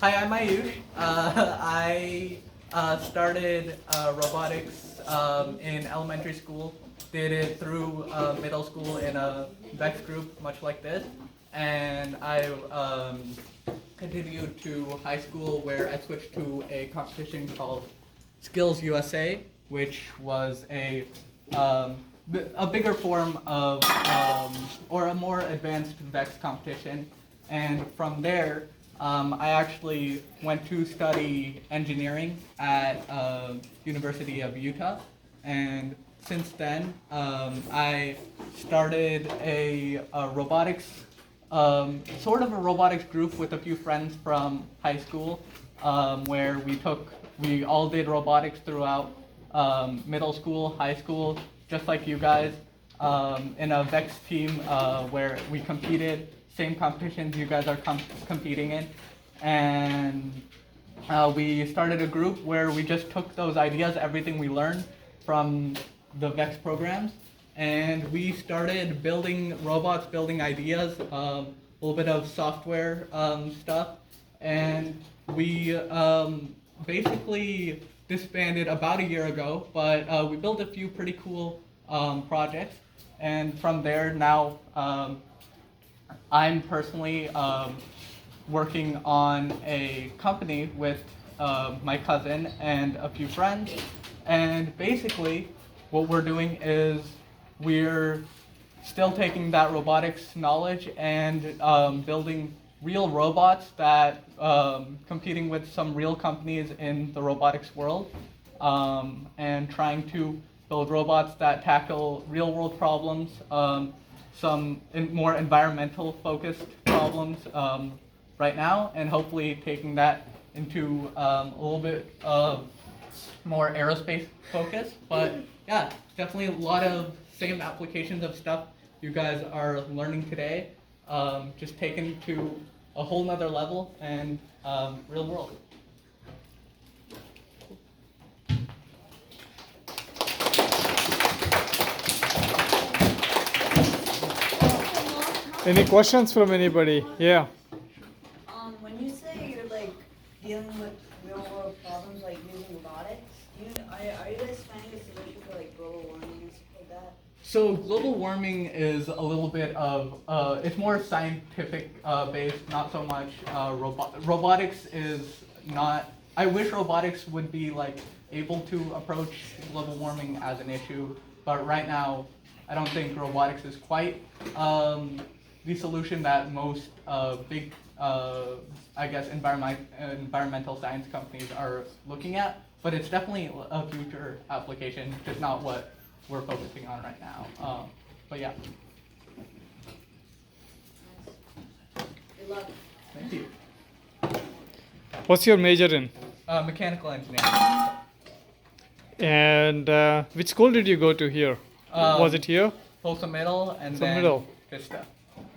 Hi, I'm Ayush. I started robotics in elementary school. Did it through middle school in a VEX group, much like this, and I continued to high school where I switched to a competition called Skills USA, which was a bigger form of or a more advanced VEX competition, and from there. I actually went to study engineering at University of Utah, and since then I started a robotics, sort of a robotics group with a few friends from high school, where we all did robotics throughout middle school, high school, just like you guys, in a VEX team where we competed same competitions you guys are competing in, and we started a group where we just took those ideas, everything we learned from the VEX programs, and we started building robots, building ideas, a little bit of software stuff, and we basically disbanded about a year ago, but we built a few pretty cool projects, and from there now I'm personally working on a company with my cousin and a few friends. And basically, what we're doing is we're still taking that robotics knowledge and building real robots that competing with some real companies in the robotics world, and trying to build robots that tackle real world problems, some more environmental focused problems right now, and hopefully taking that into a little bit more aerospace focus. But yeah, definitely a lot of same applications of stuff you guys are learning today, just taken to a whole nother level and real world. Any questions from anybody? Yeah. When you say you're like dealing with real world problems like using robotics, are you guys finding a solution for like global warming and stuff like that? So global warming is a little bit of it's more scientific based, not so much robotics is not. I wish robotics would be like able to approach global warming as an issue, but right now I don't think robotics is quite the solution that most big, I guess, environmental science companies are looking at. But it's definitely a future application, just not what we're focusing on right now. But yeah. Good luck. Thank you. What's your major in? Mechanical engineering. And which school did you go to here? Was it here? Folsom Middle and Folsom then Middle. Vista.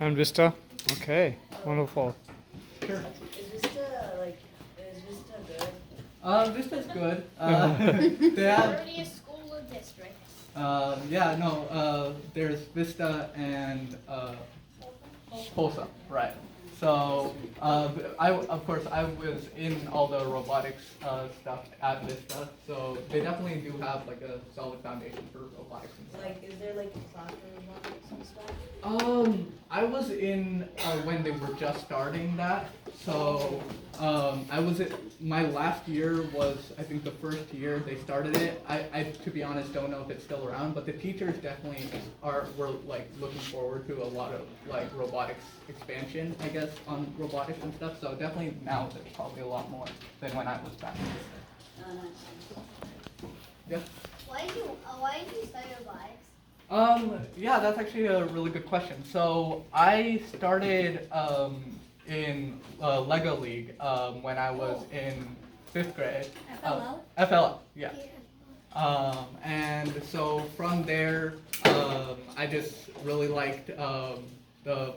And Vista? Okay, wonderful. Sure. Is Vista good? Vista's good. They have, Majority of school or districts. yeah, no, there's Vista and Folsom, right. So, of course, I was in all the robotics stuff at Vista, so they definitely do have like a solid foundation for robotics and stuff. Like, is there like a class for robotics and stuff? I was in when they were just starting that, so I was at my last year was I think the first year they started it. I to be honest don't know if it's still around, but the teachers definitely were like looking forward to a lot of like robotics expansion, I guess, on robotics and stuff. So definitely now there's probably a lot more than when I was back. Yeah. Why did you study robotics? Yeah, that's actually a really good question. So I started in Lego League when I was in 5th grade. FLL? FLL, yeah. And so from there, I just really liked the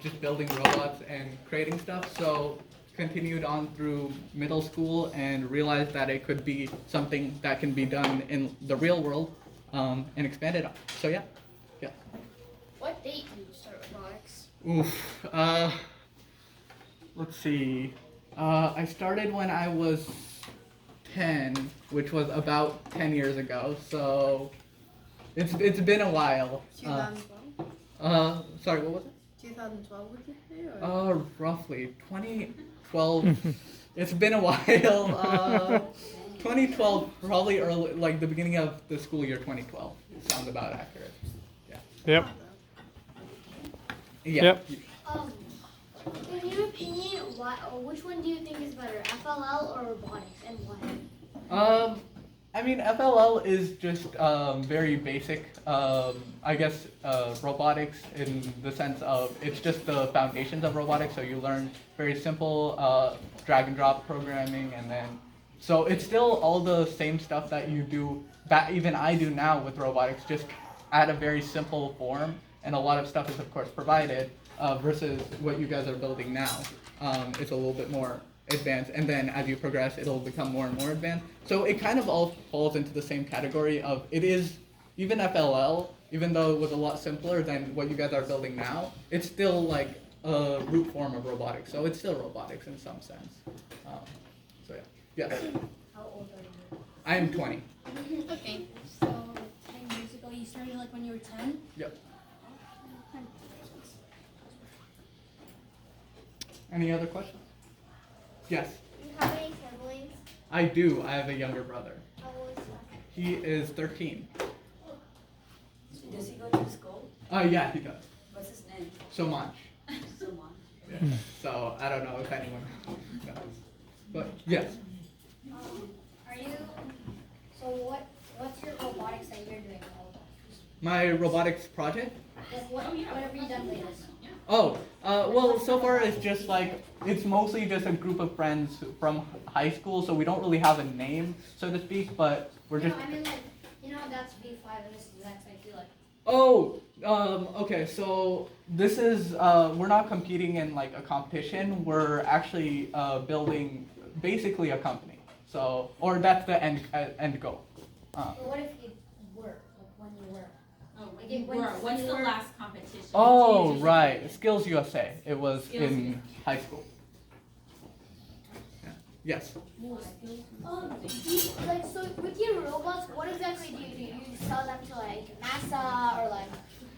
just building robots and creating stuff. So continued on through middle school and realized that it could be something that can be done in the real world, and expanded on. So yeah. What date did you start robotics? Oof. Let's see. I started when I was 10, which was about 10 years ago. So it's been a while. 2012? Sorry, what was it? 2012 would you say? Or? Roughly 2012. It's been a while. 2012, probably early, like the beginning of the school year 2012. Sounds about accurate. Yeah. Yep. Yeah. Yep. In your opinion, which one do you think is better, FLL or robotics, and why? I mean, FLL is just very basic. I guess robotics in the sense of it's just the foundations of robotics. So you learn very simple drag and drop programming, and then so it's still all the same stuff that you do, that even I do now with robotics, just at a very simple form. And a lot of stuff is of course provided versus what you guys are building now. It's a little bit more advanced, and then as you progress it'll become more and more advanced. So it kind of all falls into the same category of it is even FLL, even though it was a lot simpler than what you guys are building now, it's still like a root form of robotics. So it's still robotics in some sense. So yeah. Yes. How old are you? I am 20. Okay, so 10 years ago you started like when you were 10? Yep. Any other questions? Yes. Do you have any siblings? I do. I have a younger brother. How old is that? He is 13. Does he go to school? Yeah, he does. What's his name? So much. Someone. Yeah. So I don't know if anyone knows. But yes. Are you, so what's your robotics that you're doing? My robotics project? What have you done latest? Oh, well, so far it's just like, it's mostly just a group of friends from high school, so we don't really have a name, so to speak, but we're just... I mean, like, that's B5 and this is X, I feel like. Oh, okay, so this is, we're not competing in like a competition, we're actually building basically a company. So, or that's the end goal. But what if you were, like when you were? Oh, Like when you when- were. when What's you the were- last competition? Oh, right, Skills USA. It was Skills in high school. Yeah. Yes. Like, so with your robots, what exactly do you do? You sell them to like NASA or like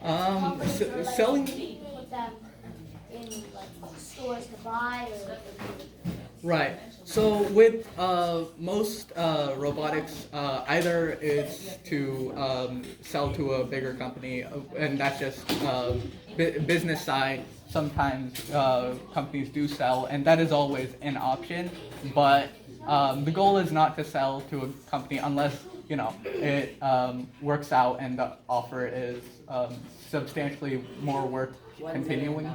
companies, or like Selling. you put them in like stores to buy or Right. So with most robotics, either it's to sell to a bigger company, and that's just business side. Sometimes companies do sell, and that is always an option. But the goal is not to sell to a company unless it works out and the offer is substantially more worth continuing.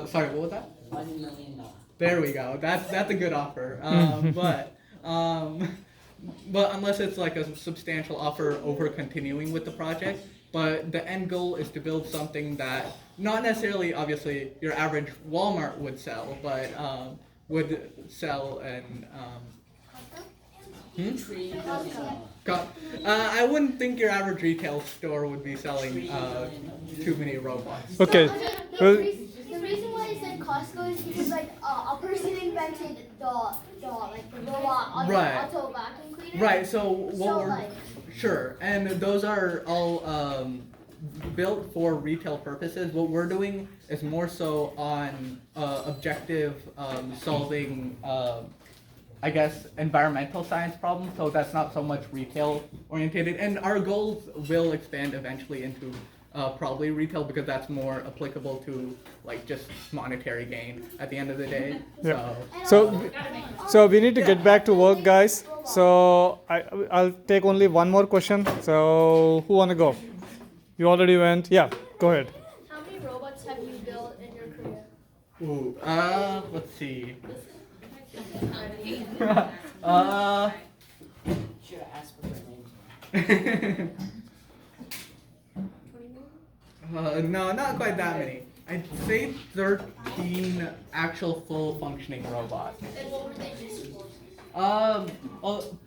Sorry, what was that? $1 million. There we go. That's a good offer. But unless it's like a substantial offer over continuing with the project, but the end goal is to build something that not necessarily, obviously, your average Walmart would sell, but would sell and. I wouldn't think your average retail store would be selling too many robots. Okay. The reason why I said Costco is because like a person invented the robot Right. auto vacuum cleaner. Right. So what So, we're like- sure, and those are all built for retail purposes. What we're doing is more so on objective solving. I guess environmental science problems, so that's not so much retail orientated, and our goals will expand eventually into probably retail because that's more applicable to like just monetary gain at the end of the day. Yeah. So So we need to get back to work, guys. So I'll take only one more question. So who wanna go? You already went. Yeah, go ahead. How many robots have you built in your career? Let's see. Should have asked for her name. No, not quite that many. I'd say 13 actual full functioning robots. And what were they used for?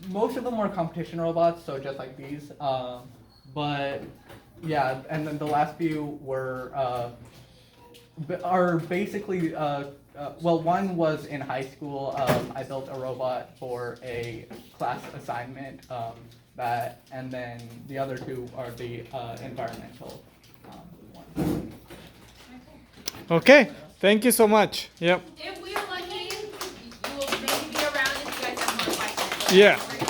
Most of them were competition robots, so just like these. But yeah, and then the last few were are basically well, one was in high school. I built a robot for a class assignment. And then the other two are the environmental ones. Okay. Thank you so much. Yep. If we are lucky, you will maybe be around if you guys have more questions. Yeah.